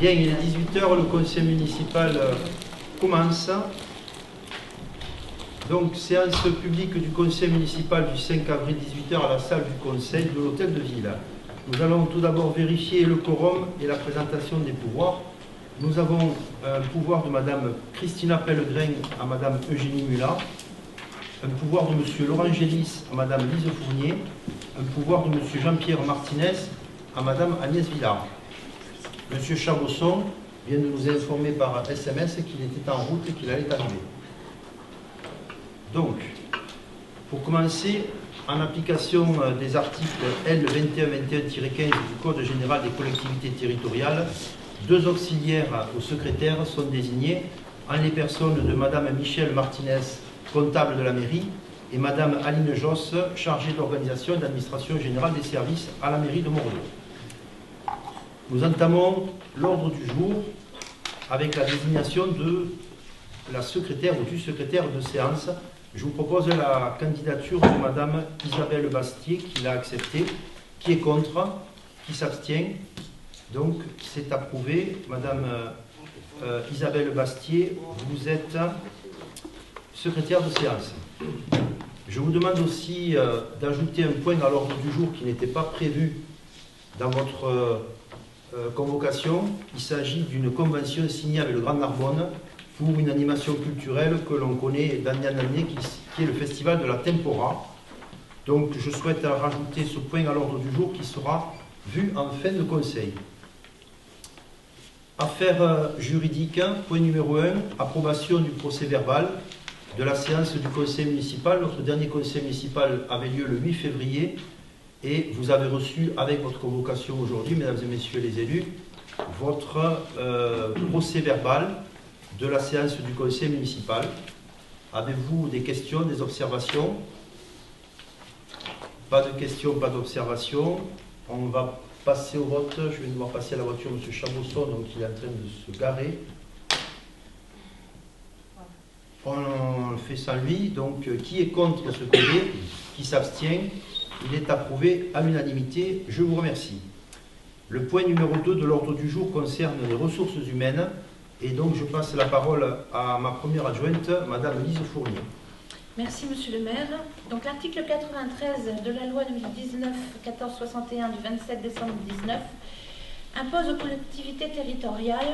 Bien, il est 18 h, le conseil municipal commence. Donc, séance publique du conseil municipal du 5 avril 18 h à la salle du conseil de l'hôtel de ville. Nous allons tout d'abord vérifier le quorum et la présentation des pouvoirs. Nous avons un pouvoir de Madame Christina Pellegrin à Madame Eugénie Mulat, un pouvoir de Monsieur Laurent Gélis à Madame Lise Fournier, un pouvoir de Monsieur Jean-Pierre Martinez à Madame Agnès Villard. Monsieur Chabosson vient de nous informer par SMS qu'il était en route et qu'il allait arriver. Donc, pour commencer, en application des articles L 2121-15 du Code général des collectivités territoriales, 2 auxiliaires au secrétaire sont désignés en les personnes de Madame Michèle Martinez, comptable de la mairie, et Madame Aline Josse, chargée d'organisation et d'administration générale des services à la mairie de Montréal. Nous entamons l'ordre du jour avec la désignation de la secrétaire ou du secrétaire de séance. Je vous propose la candidature de Madame Isabelle Bastier, qui l'a acceptée. Qui est contre? Qui s'abstient? Donc, c'est approuvé. Madame Isabelle Bastier, vous êtes secrétaire de séance. Je vous demande aussi d'ajouter un point à l'ordre du jour qui n'était pas prévu dans votre convocation. Il s'agit d'une convention signée avec le Grand Narbonne pour une animation culturelle que l'on connaît d'année en année, qui est le festival de la Tempora. Donc je souhaite rajouter ce point à l'ordre du jour qui sera vu en fin de conseil. Affaires juridiques, point numéro 1, approbation du procès verbal de la séance du conseil municipal. Notre dernier conseil municipal avait lieu le 8 février et vous avez reçu avec votre convocation aujourd'hui, mesdames et messieurs les élus, votre procès verbal de la séance du conseil municipal. Avez-vous des questions, des observations? Pas de questions, pas d'observations. On va passer au vote. Je vais devoir passer à la voiture M. Chabosson, donc il est en train de se garer. On le fait sans lui. Donc, qui est contre ce côté? Qui s'abstient? Il est approuvé à l'unanimité. Je vous remercie. Le point numéro 2 de l'ordre du jour concerne les ressources humaines. Et donc, je passe la parole à ma première adjointe, Madame Lise Fournier. Merci, Monsieur le maire. Donc, l'article 93 de la loi 2019-1461 du 27 décembre 2019 impose aux collectivités territoriales,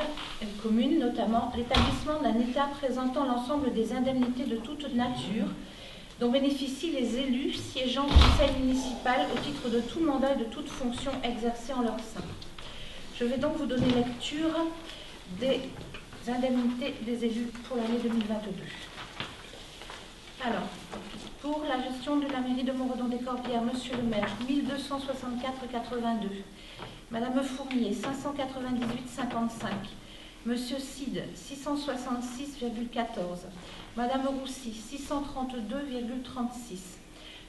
communes notamment, l'établissement d'un état présentant l'ensemble des indemnités de toute nature dont bénéficient les élus siégeant au conseil municipal au titre de tout mandat et de toute fonction exercée en leur sein. Je vais donc vous donner lecture des indemnités des élus pour l'année 2022. Alors, pour la gestion de la mairie de Montredon-des-Corbières, Monsieur le maire, 1264,82. Madame Fournier, 598,55. Monsieur Cid, 666,14. Madame Roussy, 632,36.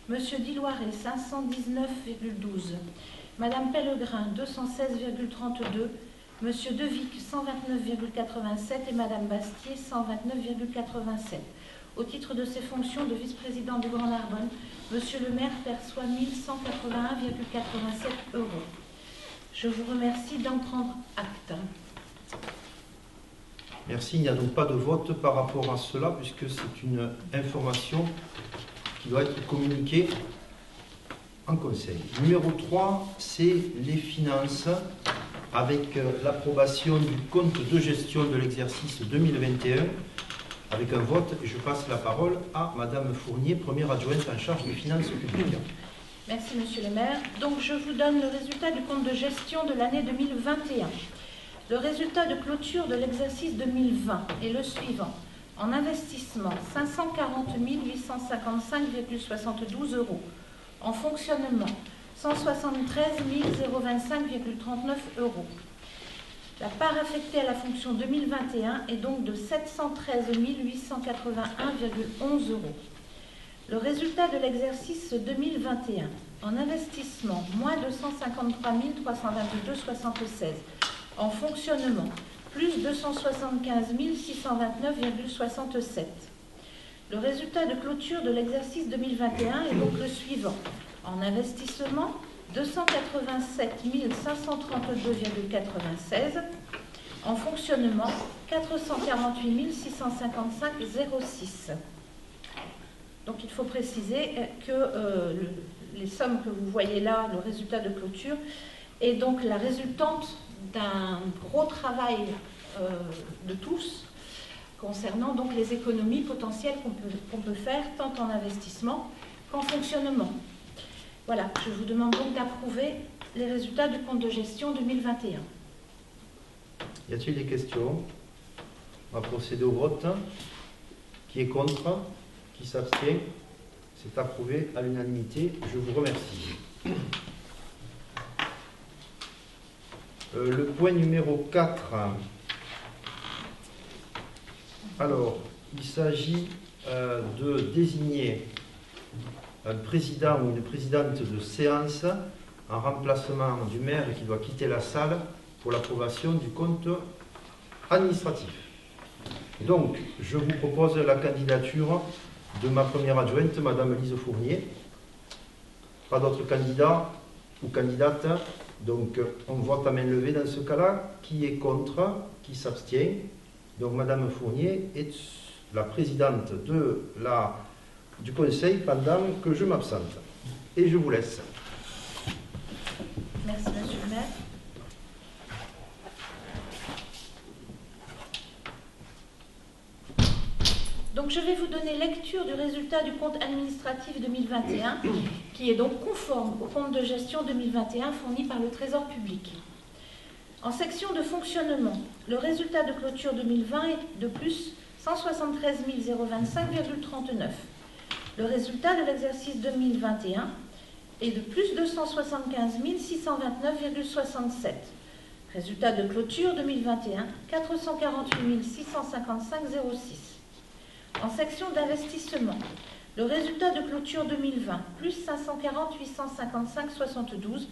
Monsieur Diloiret, 519,12. Madame Pellegrin, 216,32. Monsieur Devic, 129,87 et Madame Bastier, 129,87. Au titre de ses fonctions de vice-président du Grand Narbonne, Monsieur le maire perçoit 1181,87 €. Je vous remercie d'en prendre acte. Merci. Il n'y a donc pas de vote par rapport à cela, puisque c'est une information qui doit être communiquée en conseil. Numéro 3, c'est les finances, avec l'approbation du compte de gestion de l'exercice 2021, avec un vote. Et je passe la parole à Madame Fournier, première adjointe en charge des finances publiques. Merci, Monsieur le maire. Donc, je vous donne le résultat du compte de gestion de l'année 2021. Le résultat de clôture de l'exercice 2020 est le suivant. En investissement, 540 855,72 €. En fonctionnement, 173 025,39 €. La part affectée à la fonction 2021 est donc de 713 881,11 €. Le résultat de l'exercice 2021, en investissement, moins 253 322,76. En fonctionnement, plus 275 629,67. Le résultat de clôture de l'exercice 2021 est donc le suivant. En investissement, 287 532,96. En fonctionnement, 448 655,06. Donc il faut préciser que les sommes que vous voyez là, le résultat de clôture, est donc la résultante d'un gros travail de tous concernant donc les économies potentielles qu'on peut faire tant en investissement qu'en fonctionnement. Voilà, je vous demande donc d'approuver les résultats du compte de gestion 2021. Y a-t-il des questions? On va procéder au vote. Qui est contre? Qui s'abstient? C'est approuvé à l'unanimité. Je vous remercie. Le point numéro 4. Alors, il s'agit de désigner un président ou une présidente de séance en remplacement du maire qui doit quitter la salle pour l'approbation du compte administratif. Donc, je vous propose la candidature de ma première adjointe, Madame Lise Fournier. Pas d'autres candidats ou candidates. Donc, on vote à main levée dans ce cas-là. Qui est contre? Qui s'abstient? Donc, Madame Fournier est la présidente du conseil pendant que je m'absente. Et je vous laisse. Merci, Monsieur le maire. Donc, je vais vous donner lecture du résultat du compte administratif 2021, qui est donc conforme au compte de gestion 2021 fourni par le Trésor public. En section de fonctionnement, le résultat de clôture 2020 est de plus 173 025,39. Le résultat de l'exercice 2021 est de plus 275 629,67. Résultat de clôture 2021, 448 655,06. En section d'investissement, le résultat de clôture 2020, plus 540 855,72.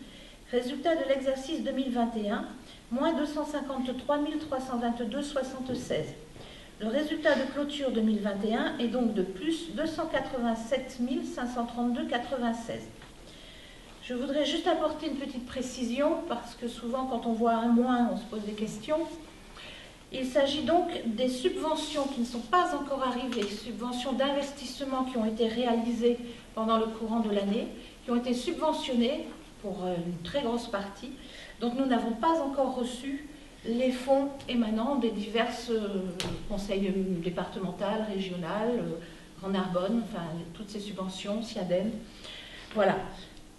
Résultat de l'exercice 2021, moins 253 322,76. Le résultat de clôture 2021 est donc de plus 287 532,96. Je voudrais juste apporter une petite précision, parce que souvent quand on voit un moins, on se pose des questions. Il s'agit donc des subventions qui ne sont pas encore arrivées, subventions d'investissement qui ont été réalisées pendant le courant de l'année, qui ont été subventionnées pour une très grosse partie. Donc nous n'avons pas encore reçu les fonds émanant des diverses conseils départementaux, régionaux, Grand Narbonne, enfin toutes ces subventions, SIADEM. Voilà.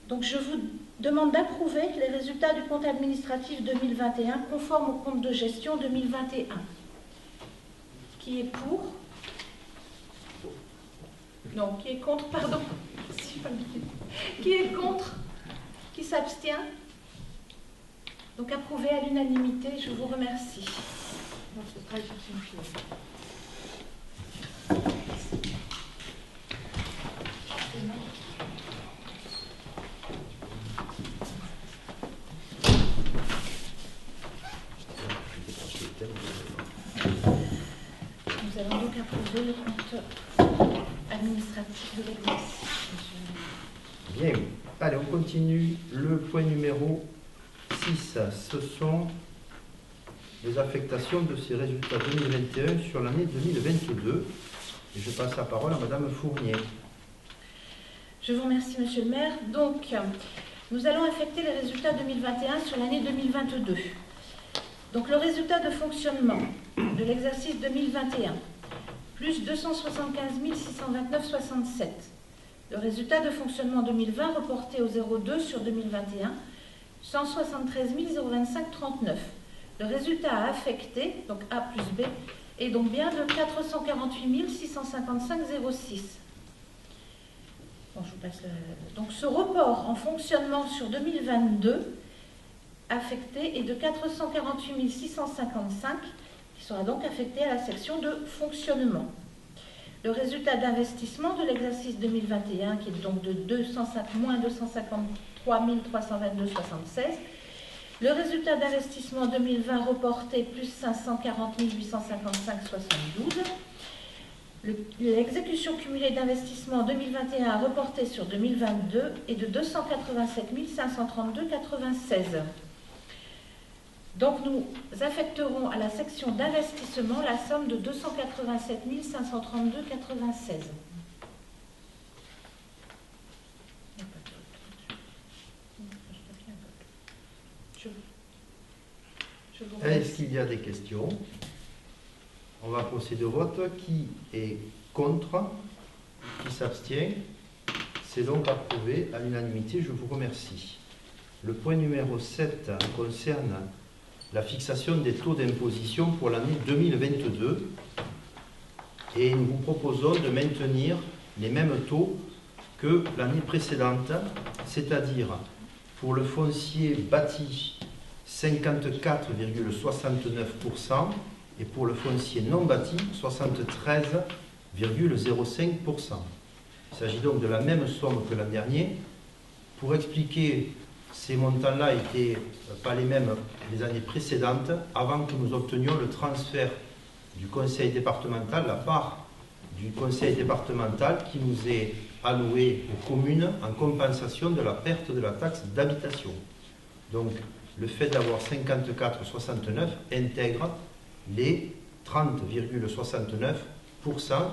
Donc je vous demande d'approuver les résultats du compte administratif 2021 conformes au compte de gestion 2021. Qui est pour? Non, qui est contre, pardon. Qui est contre? Qui s'abstient? Donc approuvé à l'unanimité, je vous remercie. Nous allons donc approuver le compte administratif de l'exercice. Bien. Allez, on continue. Le point numéro 6, ce sont les affectations de ces résultats 2021 sur l'année 2022. Et je passe la parole à Madame Fournier. Je vous remercie, Monsieur le maire. Donc, nous allons affecter les résultats 2021 sur l'année 2022. Donc, le résultat de fonctionnement de l'exercice 2021, plus 275 629,67. Le résultat de fonctionnement 2020 reporté au 02 sur 2021, 173 025,39. Le résultat à affecter, donc A plus B, est donc bien de 448 655,06. Bon, je vous passe donc ce report en fonctionnement sur 2022 affecté est de 448 655 qui sera donc affecté à la section de fonctionnement. Le résultat d'investissement de l'exercice 2021 qui est donc de moins 253 322,76. Le résultat d'investissement 2020 reporté plus 540 855,72. L'exécution cumulée d'investissement 2021 reportée sur 2022 est de 287 532,96. Donc nous affecterons à la section d'investissement la somme de 287 532,96. Est-ce qu'il y a des questions? On va procéder au vote. Qui est contre? Qui s'abstient? C'est donc approuvé à l'unanimité. Je vous remercie. Le point numéro 7 concerne la fixation des taux d'imposition pour l'année 2022. Et nous vous proposons de maintenir les mêmes taux que l'année précédente, c'est-à-dire pour le foncier bâti 54,69% et pour le foncier non bâti 73,05%. Il s'agit donc de la même somme que l'an dernier. Pour expliquer, ces montants-là n'étaient pas les mêmes les années précédentes, avant que nous obtenions le transfert du conseil départemental, la part du conseil départemental qui nous est allouée aux communes en compensation de la perte de la taxe d'habitation. Donc, le fait d'avoir 54,69 intègre les 30,69%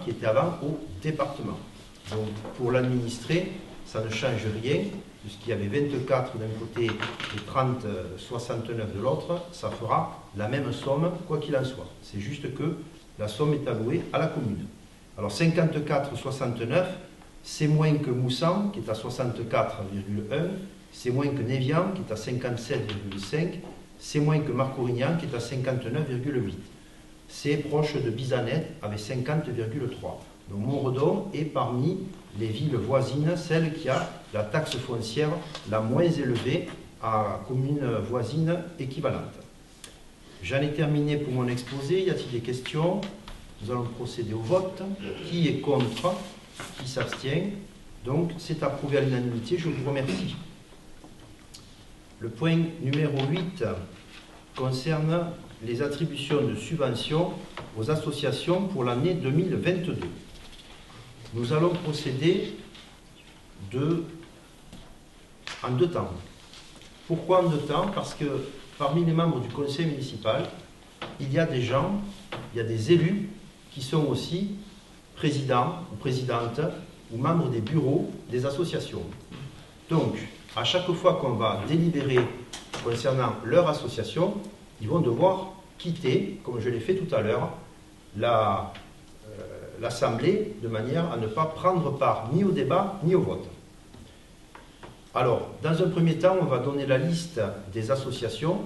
qui étaient avant au département. Donc, pour l'administrer, ça ne change rien, puisqu'il y avait 24 d'un côté et 30,69 de l'autre, ça fera la même somme, quoi qu'il en soit. C'est juste que la somme est allouée à la commune. Alors, 54,69, c'est moins que Moussan, qui est à 64,1, c'est moins que Névian, qui est à 57,5, c'est moins que Marcorignan, qui est à 59,8. C'est proche de Bizanet, avec 50,3. Donc Montredon est parmi les villes voisines, celle qui a la taxe foncière la moins élevée à commune voisine équivalente. J'en ai terminé pour mon exposé. Y a-t-il des questions? Nous allons procéder au vote. Qui est contre? Qui s'abstient? Donc c'est approuvé à l'unanimité. Je vous remercie. Le point numéro 8 concerne les attributions de subventions aux associations pour l'année 2022. Nous allons procéder en deux temps. Pourquoi en deux temps? Parce que parmi les membres du conseil municipal, il y a des gens, il y a des élus qui sont aussi présidents ou présidentes ou membres des bureaux des associations. Donc, à chaque fois qu'on va délibérer concernant leur association, ils vont devoir quitter, comme je l'ai fait tout à l'heure, l'Assemblée de manière à ne pas prendre part ni au débat ni au vote. Alors, dans un premier temps, on va donner la liste des associations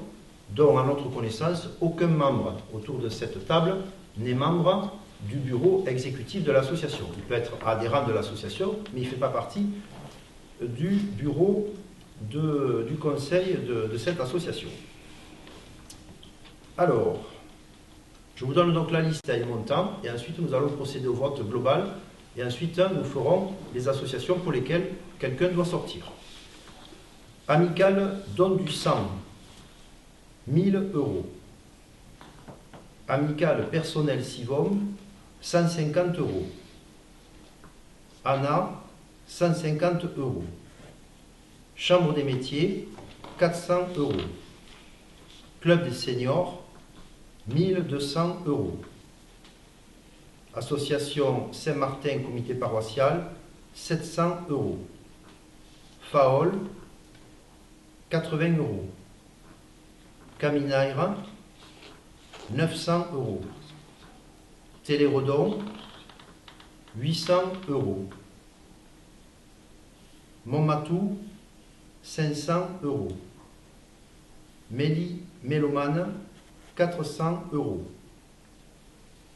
dont, à notre connaissance, aucun membre autour de cette table n'est membre du bureau exécutif de l'association. Il peut être adhérent de l'association, mais il ne fait pas partie du bureau du conseil de cette association. Alors, je vous donne donc la liste à un montant, et ensuite nous allons procéder au vote global, et ensuite nous ferons les associations pour lesquelles quelqu'un doit sortir. Amicale Don du Sang, 1 000 €. Amicale Personnel Sivom, 150 €. ANA, 150 €. Chambre des métiers, 400 €. Club des seniors, 1 200 €. Association Saint-Martin, comité paroissial, 700 €. FAOL, 80 €. Caminaire, 900 €. Télérodon, 800 €. Montmatou, 500 €. Méli Mélomane, 400 €.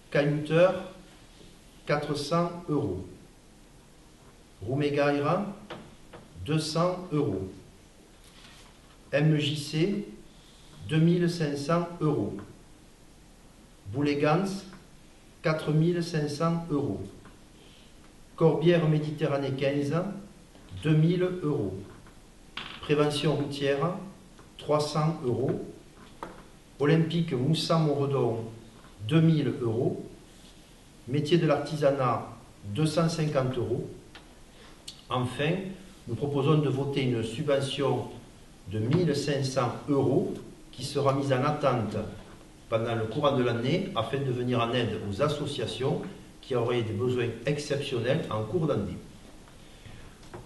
Caillouteur, 400 €. Roumégaïra, 200 €. MJC, 2500 €. Boulégans, 4500 €. Corbière Méditerranée 15, 2000 €. Prévention routière, 300 €. Olympique Moussan-Montredon, 2000 €. Métier de l'artisanat, 250 €. Enfin, nous proposons de voter une subvention de 1500 € qui sera mise en attente pendant le courant de l'année afin de venir en aide aux associations qui auraient des besoins exceptionnels en cours d'année.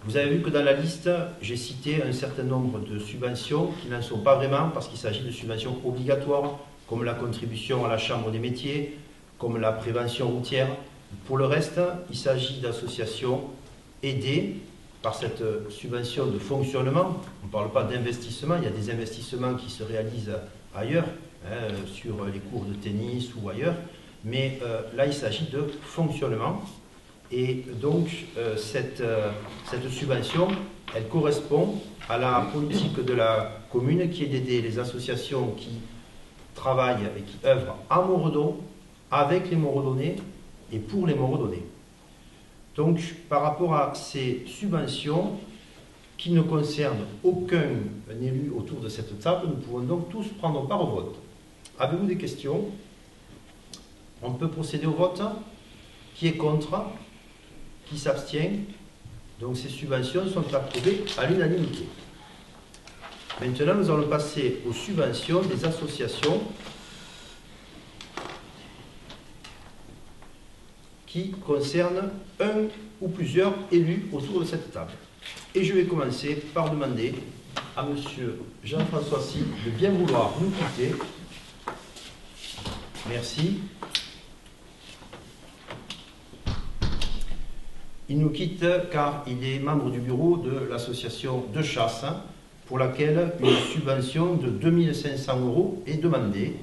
Vous avez vu que dans la liste, j'ai cité un certain nombre de subventions qui n'en sont pas vraiment parce qu'il s'agit de subventions obligatoires, comme la contribution à la Chambre des métiers, comme la prévention routière. Pour le reste, il s'agit d'associations aidées par cette subvention de fonctionnement. On ne parle pas d'investissement, il y a des investissements qui se réalisent ailleurs, sur les cours de tennis ou ailleurs, mais là il s'agit de fonctionnement. Et donc cette subvention, elle correspond à la politique de la commune qui est d'aider les associations qui travaillent et qui œuvrent à Montredon, avec les Montredonnais et pour les Montredonnais. Donc par rapport à ces subventions qui ne concernent aucun élu autour de cette table, nous pouvons donc tous prendre part au vote. Avez-vous des questions? On peut procéder au vote. Qui est contre? Qui s'abstient? Donc ces subventions sont approuvées à l'unanimité. Maintenant, nous allons passer aux subventions des associations qui concernent un ou plusieurs élus autour de cette table. Et je vais commencer par demander à M. Jean-François Sy de bien vouloir nous quitter. Merci. Il nous quitte car il est membre du bureau de l'association de chasse pour laquelle une subvention de 2 500 € est demandée.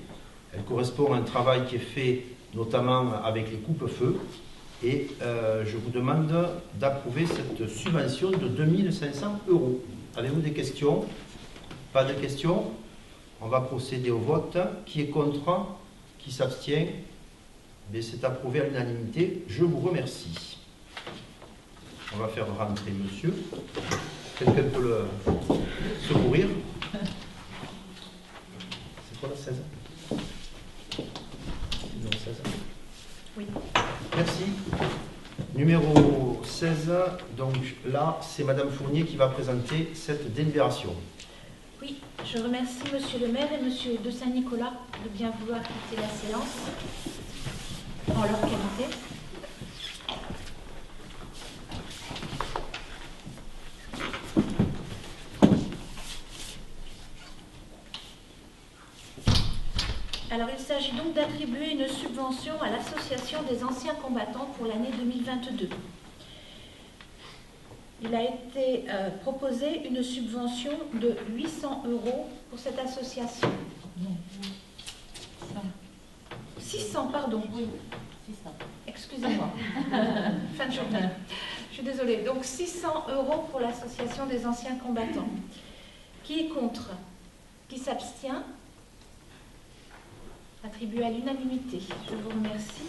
Elle correspond à un travail qui est fait notamment avec les coupes-feux et je vous demande d'approuver cette subvention de 2 500 €. Avez-vous des questions? Pas de questions? On va procéder au vote. Qui est contre? Qui s'abstient? C'est approuvé à l'unanimité. Je vous remercie. On va faire rentrer monsieur. Quelqu'un peut le secourir? C'est quoi la 16? Numéro 16. Oui. Merci. Numéro 16, donc là, c'est Madame Fournier qui va présenter cette délibération. Oui, je remercie Monsieur le maire et Monsieur de Saint-Nicolas de bien vouloir quitter la séance en leur qualité. Alors, il s'agit donc d'attribuer une subvention à l'Association des anciens combattants pour l'année 2022. Il a été proposé une subvention de 800 € pour cette association. Non. 600, pardon. Oui, 600. Excusez-moi. Fin de journée. Je suis désolée. Donc 600 € pour l'association des anciens combattants. Qui est contre? Qui s'abstient? Attribué à l'unanimité. Je vous remercie.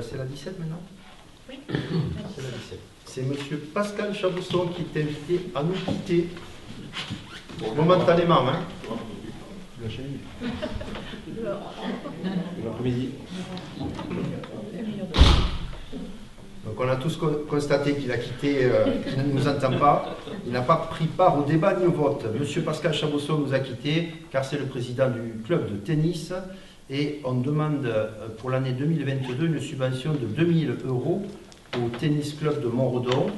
C'est la 17 maintenant? Oui. C'est la 17. C'est M. Pascal Chabousson qui est invité à nous quitter momentanément. Hein. L'après-midi. Donc on a tous constaté qu'il a quitté, qu'il ne nous entend pas. Il n'a pas pris part au débat ni au vote. M. Pascal Chabousson nous a quittés car c'est le président du club de tennis et on demande pour l'année 2022 une subvention de 2 000 € au tennis club de Montredon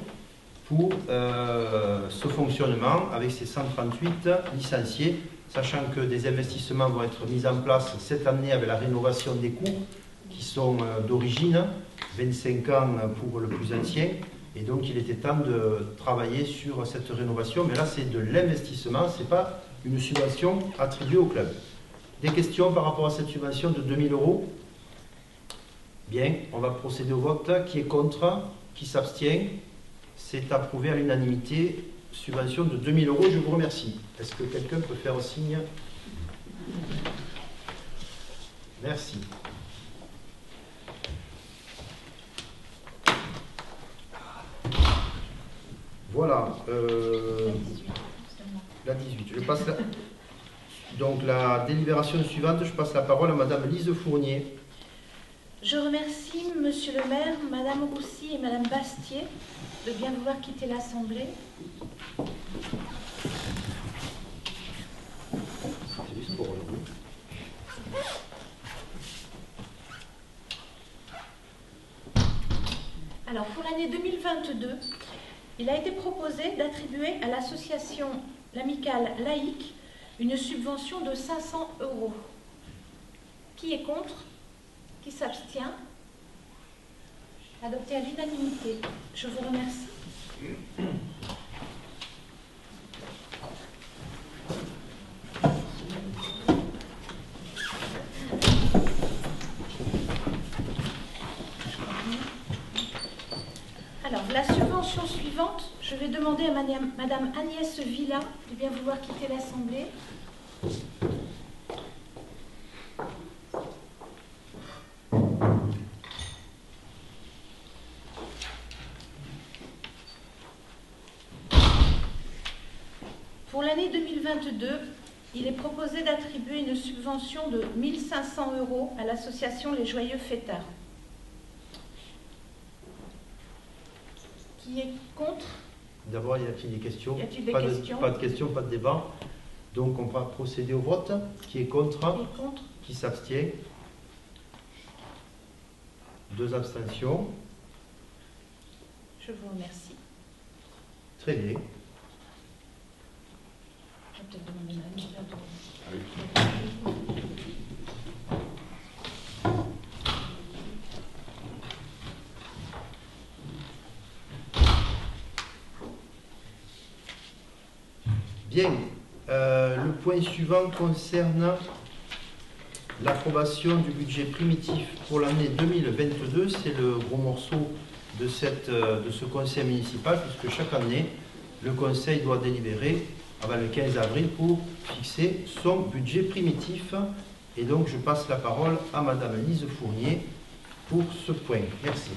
pour ce fonctionnement avec ses 138 licenciés, sachant que des investissements vont être mis en place cette année avec la rénovation des cours qui sont d'origine, 25 ans pour le plus ancien, et donc il était temps de travailler sur cette rénovation, mais là c'est de l'investissement, ce n'est pas une subvention attribuée au club. Des questions par rapport à cette subvention de 2 000 €? Bien, on va procéder au vote. Qui est contre? Qui s'abstient? C'est approuvé à l'unanimité. Subvention de 2 000 €. Je vous remercie. Est-ce que quelqu'un peut faire signe? Merci. Voilà. La 18, La 18. Donc la délibération suivante, je passe la parole à Madame Lise Fournier. Je remercie Monsieur le maire, Madame Roussy et Madame Bastier de bien vouloir quitter l'Assemblée. C'est juste pour aujourd'hui. Alors pour l'année 2022, il a été proposé d'attribuer à l'association l'Amicale laïque une subvention de 500 €. Qui est contre? Qui s'abstient? Adopté à l'unanimité. Je vous remercie. Alors, la subvention suivante, je vais demander à Madame Agnès Villa de bien vouloir quitter l'Assemblée. Pour l'année 2022, il est proposé d'attribuer une subvention de 1 500 € à l'association Les Joyeux Fêtards. Qui est contre? D'abord, y a-t-il des questions? Y a-t-il des Pas questions? Pas de questions, pas de débat. Donc, on va procéder au vote. Qui est contre? Qui est contre? Qui s'abstient? 2 abstentions. Je vous remercie. Très bien. Je vais peut-être demander à Madame Villa Bien. Le point suivant concerne l'approbation du budget primitif pour l'année 2022. C'est le gros morceau de ce conseil municipal, puisque chaque année, le conseil doit délibérer avant le 15 avril pour fixer son budget primitif. Et donc, je passe la parole à Madame Lise Fournier pour ce point. Merci.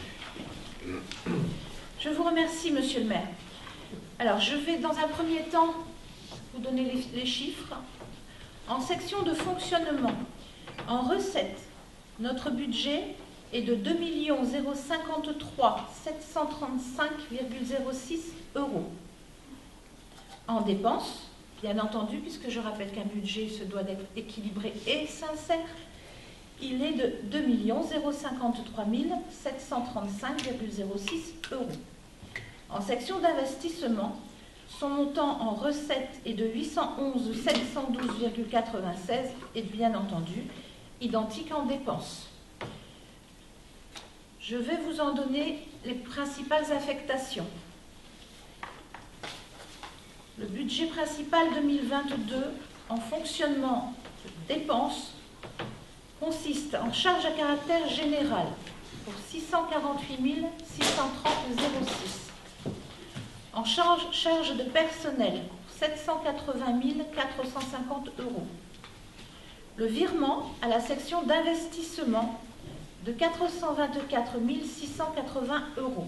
Je vous remercie, Monsieur le maire. Alors, je vais dans un premier temps vous donner les chiffres. En section de fonctionnement, en recettes, notre budget est de 2 053 735,06 €. En dépenses, bien entendu, puisque je rappelle qu'un budget se doit d'être équilibré et sincère, il est de 2 053 735,06 €. En section d'investissement, son montant en recettes est de 811 712,96 et bien entendu identique en dépenses. Je vais vous en donner les principales affectations. Le budget principal 2022 en fonctionnement dépenses consiste en charge à caractère général pour 648 630,06 €. En charge de personnel, 780 450 €. Le virement à la section d'investissement de 424 680 €.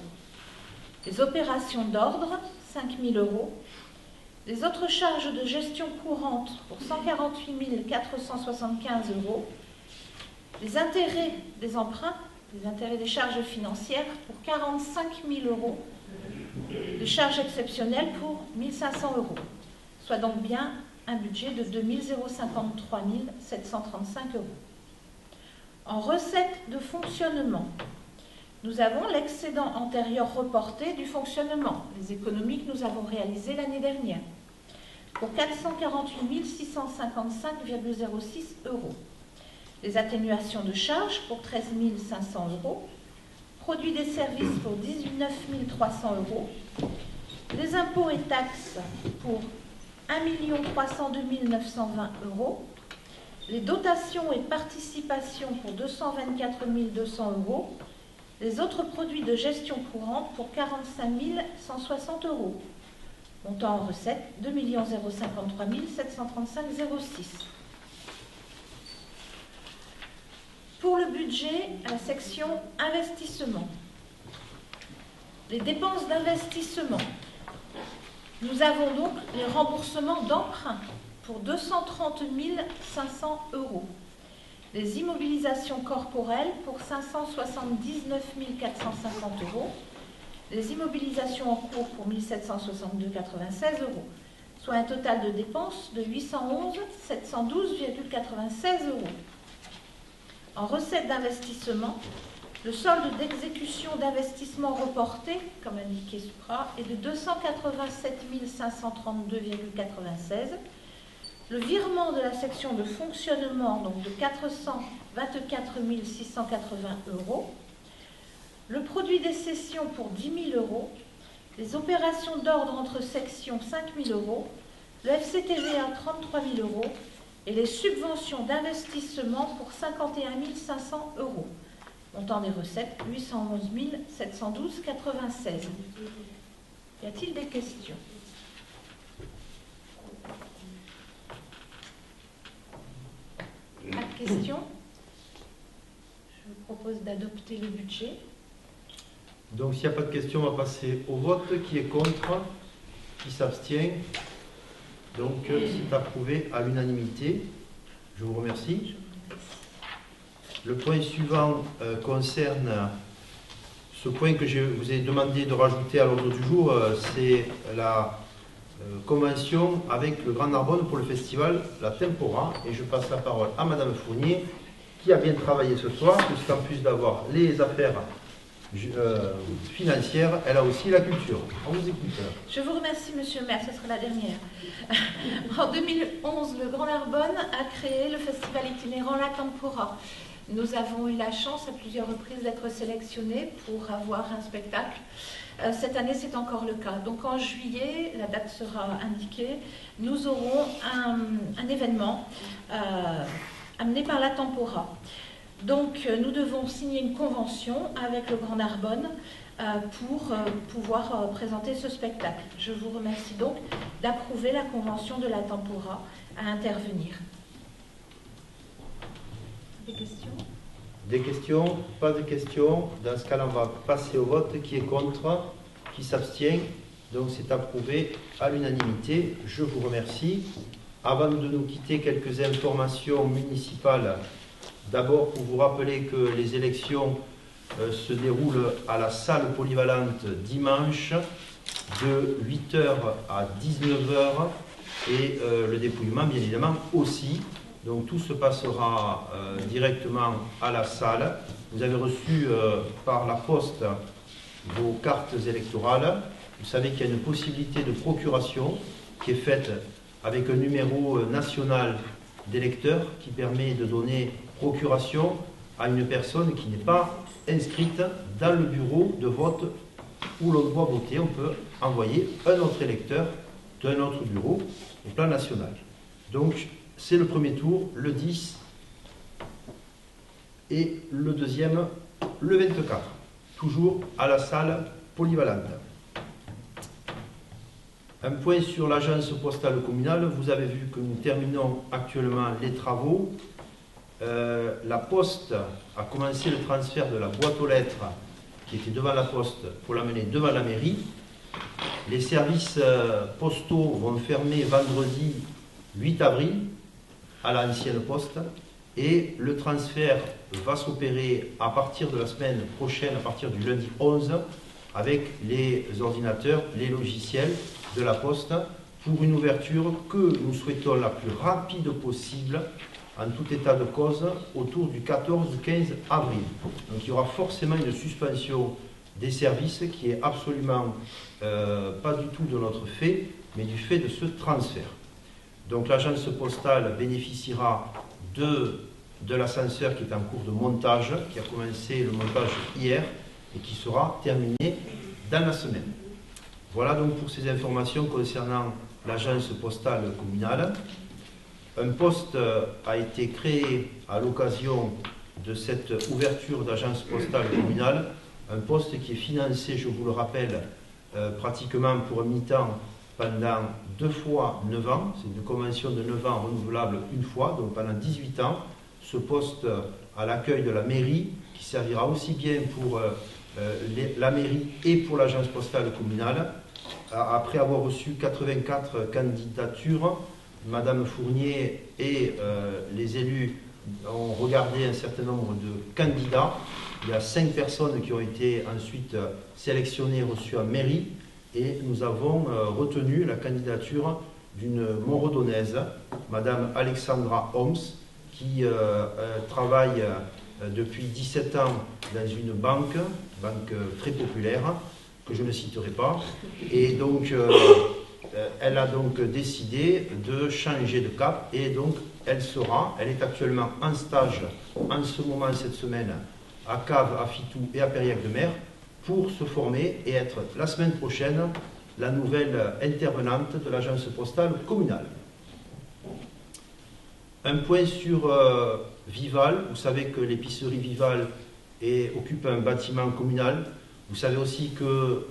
Les opérations d'ordre, 5 000 €. Les autres charges de gestion courante pour 148 475 €. Les intérêts des emprunts, les intérêts des charges financières pour 45 000 €. Les charges exceptionnelles pour 1 500 €, soit donc bien un budget de 2 053 735 €. En recettes de fonctionnement, nous avons l'excédent antérieur reporté du fonctionnement, les économies que nous avons réalisées l'année dernière, pour 448 655,06 €. Les atténuations de charges pour 13 500 €. Produits des services pour 19 300 €, les impôts et taxes pour 1 302 920 €, les dotations et participations pour 224 200 €, les autres produits de gestion courante pour 45 160 €. Montant en recettes 2 053 735,06 €. Pour le budget, à la section investissement, les dépenses d'investissement Nous avons donc les remboursements d'emprunt pour 230 500 €. Les immobilisations corporelles pour 579 450 €. Les immobilisations en cours pour 1 762,96 €. Soit un total de dépenses de 811 712,96 €. En recettes d'investissement, le solde d'exécution d'investissement reporté, comme indiqué supra, est de 287 532,96 €. Le virement de la section de fonctionnement, donc de 424 680 €. Le produit des cessions pour 10 000 €. Les opérations d'ordre entre sections 5 000 €. Le FCTVA 33 000 € et les subventions d'investissement pour 51 500 €. Montant des recettes 811 712,96 €. Y a-t-il des questions? Pas de questions? Je vous propose d'adopter le budget. Donc s'il n'y a pas de questions, on va passer au vote. Qui est contre? Qui s'abstient? Donc c'est approuvé à l'unanimité. Je vous remercie. Le point suivant concerne ce point que je vous ai demandé de rajouter à l'ordre du jour, c'est la convention avec le Grand Narbonne pour le festival La Tempora. Et je passe la parole à Madame Fournier, qui a bien travaillé ce soir, puisqu'en plus d'avoir les affaires financière, elle a aussi la culture. On vous écoute. Je vous remercie, Monsieur le maire, ce sera la dernière. En 2011, le Grand Narbonne a créé le festival itinérant La Tempora. Nous avons eu la chance à plusieurs reprises d'être sélectionnés pour avoir un spectacle. Cette année, c'est encore le cas. Donc en juillet, la date sera indiquée, nous aurons un événement amené par La Tempora. Donc, nous devons signer une convention avec le Grand Narbonne pour pouvoir présenter ce spectacle. Je vous remercie donc d'approuver la convention de La Tempora à intervenir. Des questions? Des questions? Pas de questions. Dans ce cas-là, on va passer au vote. Qui est contre? Qui s'abstient? Donc, c'est approuvé à l'unanimité. Je vous remercie. Avant de nous quitter, quelques informations municipales. D'abord, pour vous rappeler que les élections se déroulent à la salle polyvalente dimanche de 8 h à 19 h et le dépouillement, bien évidemment, aussi. Donc, tout se passera directement à la salle. Vous avez reçu par la poste vos cartes électorales. Vous savez qu'il y a une possibilité de procuration qui est faite avec un numéro national d'électeur qui permet de donner procuration à une personne qui n'est pas inscrite dans le bureau de vote où l'on doit voter. On peut envoyer un autre électeur d'un autre bureau au plan national. Donc, c'est le premier tour, le 10, et le deuxième, le 24, toujours à la salle polyvalente. Un point sur l'agence postale communale. Vous avez vu que nous terminons actuellement les travaux. La Poste a commencé le transfert de la boîte aux lettres qui était devant la Poste pour l'amener devant la mairie. Les services postaux vont fermer vendredi 8 avril à l'ancienne Poste et le transfert va s'opérer à partir de la semaine prochaine, à partir du lundi 11, avec les ordinateurs, les logiciels de la Poste pour une ouverture que nous souhaitons la plus rapide possible, en tout état de cause, autour du 14 ou 15 avril. Donc il y aura forcément une suspension des services qui est absolument pas du tout de notre fait, mais du fait de ce transfert. Donc l'agence postale bénéficiera de l'ascenseur qui est en cours de montage, qui a commencé le montage hier et qui sera terminé dans la semaine. Voilà donc pour ces informations concernant l'agence postale communale. Un poste a été créé à l'occasion de cette ouverture d'agence postale communale, un poste qui est financé, je vous le rappelle, pratiquement pour un mi-temps pendant 2 fois 9 ans. C'est une convention de 9 ans renouvelable une fois, donc pendant 18 ans. Ce poste à l'accueil de la mairie, qui servira aussi bien pour la mairie et pour l'agence postale communale. après avoir reçu 84 candidatures, Madame Fournier et les élus ont regardé un certain nombre de candidats. Il y a 5 personnes qui ont été ensuite sélectionnées, reçues en mairie, et nous avons retenu la candidature d'une Montredonnaise, Madame Alexandra Homs, qui travaille depuis 17 ans dans une banque très populaire, que je ne citerai pas, et donc elle a donc décidé de changer de cap, et donc elle est actuellement en stage en ce moment, cette semaine, à Caves, à Fitou et à Périac-de-Mer, pour se former et être la semaine prochaine la nouvelle intervenante de l'agence postale communale. Un point sur Vival. Vous savez que l'épicerie Vival occupe un bâtiment communal. Vous savez aussi que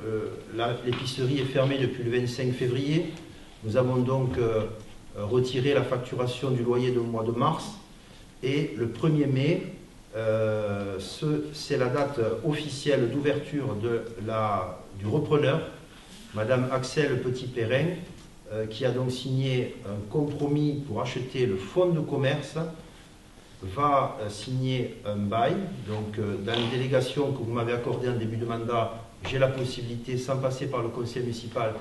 l'épicerie est fermée depuis le 25 février. Nous avons donc retiré la facturation du loyer du mois de mars. Et le 1er mai, c'est la date officielle d'ouverture du repreneur, Madame Axel Petit-Perrin, qui a donc signé un compromis pour acheter le fonds de commerce, va signer un bail. Donc, dans les délégations que vous m'avez accordées en début de mandat, j'ai la possibilité, sans passer par le conseil municipal,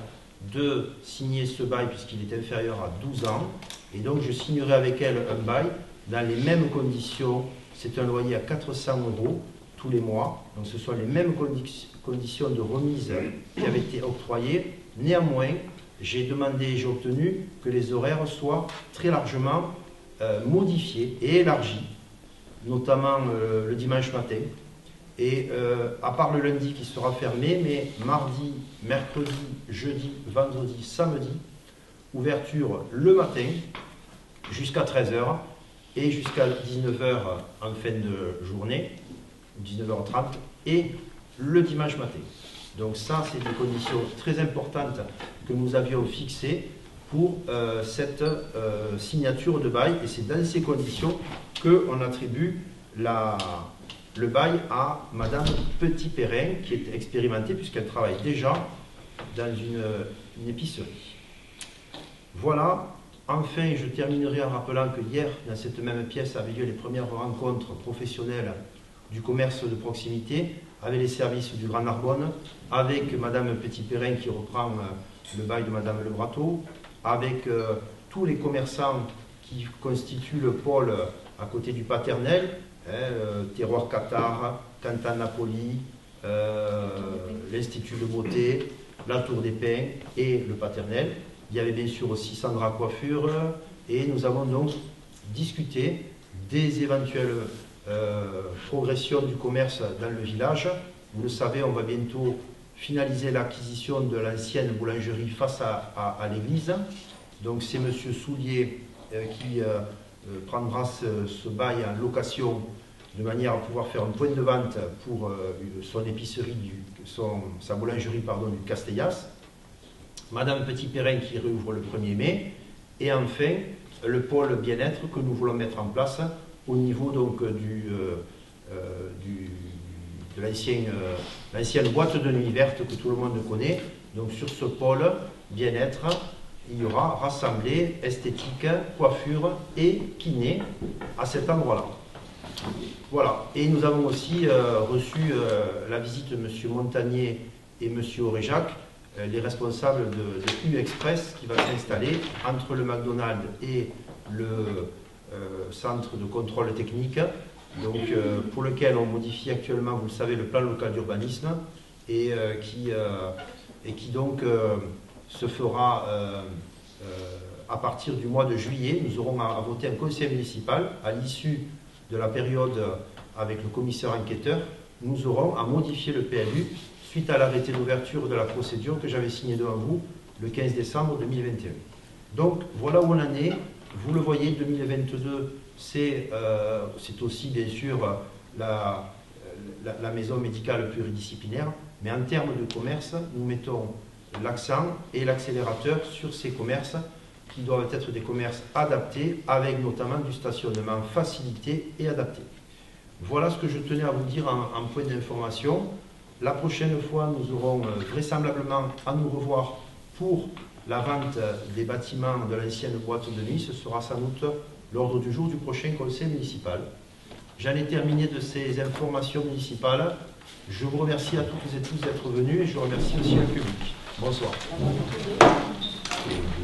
de signer ce bail puisqu'il est inférieur à 12 ans. Et donc, je signerai avec elle un bail dans les mêmes conditions. C'est un loyer à 400 € tous les mois. Donc, ce sont les mêmes conditions de remise qui avaient été octroyées. Néanmoins, j'ai demandé et j'ai obtenu que les horaires soient très largement modifiés et élargis, notamment le dimanche matin. Et à part le lundi qui sera fermé, mais mardi, mercredi, jeudi, vendredi, samedi, ouverture le matin jusqu'à 13 h et jusqu'à 19 h en fin de journée, 19 h 30, et le dimanche matin. Donc ça, c'est des conditions très importantes que nous avions fixées pour cette signature de bail, et c'est dans ces conditions qu'on attribue le bail à Madame Petit-Perrin, qui est expérimentée puisqu'elle travaille déjà dans une épicerie. Voilà. Enfin, je terminerai en rappelant que hier, dans cette même pièce, avaient lieu les premières rencontres professionnelles du commerce de proximité avec les services du Grand Narbonne, avec Madame Petit-Perrin qui reprend le bail de Madame Le Brateau, avec tous les commerçants qui constituent le pôle à côté du Paternel, Terroir Qatar, Cantan Napoli, l'Institut de Beauté, la Tour des Pins et le Paternel. Il y avait bien sûr aussi Sandra Coiffure, et nous avons donc discuté des éventuelles progressions du commerce dans le village. Vous le savez, on va bientôt finaliser l'acquisition de l'ancienne boulangerie face à l'église. Donc c'est M. Soulier qui prendra ce bail en location de manière à pouvoir faire un point de vente pour son épicerie, sa boulangerie du Castellas. Madame Petit-Perrin qui réouvre le 1er mai. Et enfin, le pôle bien-être que nous voulons mettre en place au niveau donc de l'ancienne boîte de nuit verte que tout le monde connaît. Donc sur ce pôle bien-être, il y aura rassemblé esthétique, coiffure et kiné à cet endroit-là. Voilà. Et nous avons aussi reçu la visite de M. Montagnier et M. Auréjac, les responsables de U-Express qui va s'installer entre le McDonald's et le centre de contrôle technique, donc, pour lequel on modifie actuellement, vous le savez, le plan local d'urbanisme, et qui donc se fera à partir du mois de juillet. Nous aurons à voter un conseil municipal à l'issue de la période avec le commissaire enquêteur. Nous aurons à modifier le PLU suite à l'arrêté d'ouverture de la procédure que j'avais signé devant vous le 15 décembre 2021. Donc voilà où on en est. Vous le voyez, 2022, c'est aussi bien sûr la maison médicale pluridisciplinaire, mais en termes de commerce, nous mettons l'accent et l'accélérateur sur ces commerces qui doivent être des commerces adaptés, avec notamment du stationnement facilité et adapté. Voilà ce que je tenais à vous dire en point d'information. La prochaine fois, nous aurons vraisemblablement à nous revoir pour la vente des bâtiments de l'ancienne boîte de nuit. Ce sera sans doute l'ordre du jour du prochain conseil municipal. J'en ai terminé de ces informations municipales. Je vous remercie à toutes et tous d'être venus et je remercie aussi le public. Bonsoir.